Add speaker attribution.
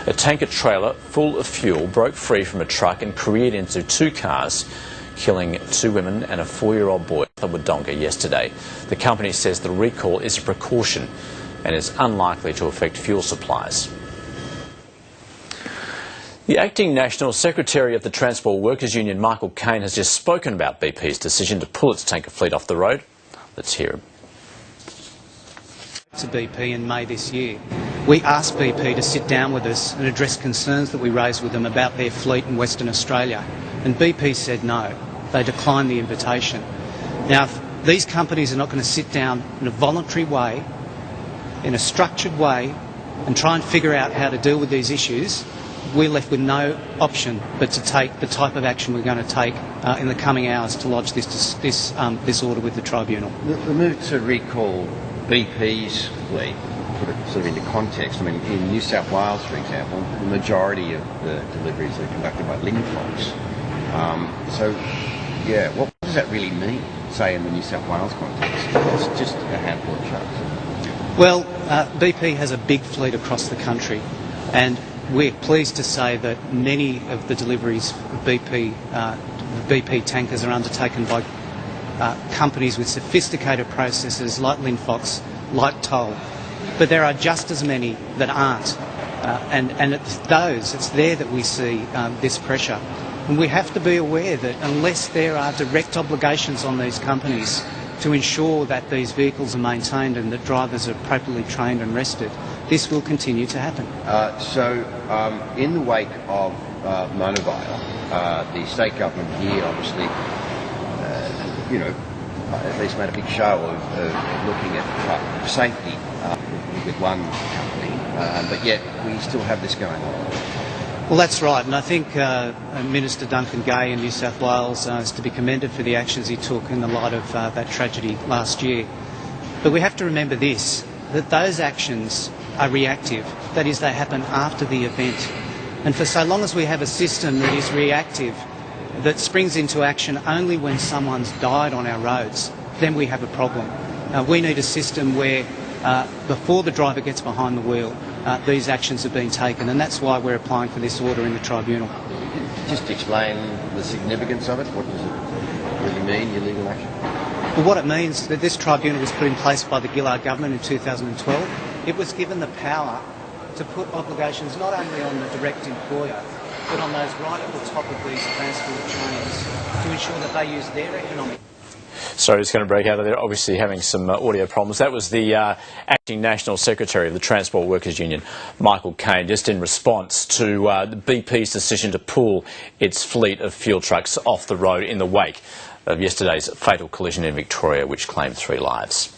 Speaker 1: A tanker trailer full of fuel broke free from a truck and careered into two cars, killing two women and a 4-year-old boy in Yackandandah-Wodonga yesterday. The company says the recall is a precaution and is unlikely to affect fuel supplies. The Acting National Secretary of the Transport Workers Union, Michael Kaine, has just spoken about BP's decision to pull its tanker fleet off the road. Let's hear him.
Speaker 2: To BP in May this year, we asked BP to sit down with us and address concerns that we raised with them about their fleet in Western Australia, and BP said no. They declined the invitation. Now, if these companies are not going to sit down in a voluntary way, in a structured way, and try and figure out how to deal with these issues, we're left with no option but to take the type of action we're going to take in the coming hours to lodge this order with the tribunal.
Speaker 3: The move to recall BP's fleet, put it sort of into context. I mean, in New South Wales, for example, the majority of the deliveries are conducted by Linfox. What does that really mean, say, in the New South Wales context? It's just a handful of trucks.
Speaker 2: Well, BP has a big fleet across the country, and we're pleased to say that many of the deliveries of BP tankers are undertaken by companies with sophisticated processes like Linfox, like Toll. But there are just as many that aren't. And it's there that we see this pressure. And we have to be aware that unless there are direct obligations on these companies to ensure that these vehicles are maintained and that drivers are appropriately trained and rested, this will continue to happen.
Speaker 3: In the wake of Monovale, the state government here obviously at least made a big show of looking at truck safety with one company, but yet we still have this going on.
Speaker 2: Well, that's right, and I think Minister Duncan Gay in New South Wales is to be commended for the actions he took in the light of that tragedy last year. But we have to remember this, that those actions are reactive. That is, they happen after the event. And for so long as we have a system that is reactive, that springs into action only when someone's died on our roads, then we have a problem. We need a system where before the driver gets behind the wheel, these actions have been taken, and that's why we're applying for this order in the tribunal.
Speaker 3: Just explain the significance of it. What does it really mean, your legal action?
Speaker 2: Well, what it means is that this tribunal was put in place by the Gillard government in 2012. It was given the power to put obligations not only on the direct employer, but on those right at the top of these transport chains to ensure that they use their economic...
Speaker 1: Sorry, it's going to break out of there. Obviously having some audio problems. That was the Acting National Secretary of the Transport Workers Union, Michael Kaine, just in response to the BP's decision to pull its fleet of fuel trucks off the road in the wake of yesterday's fatal collision in Victoria, which claimed 3 lives.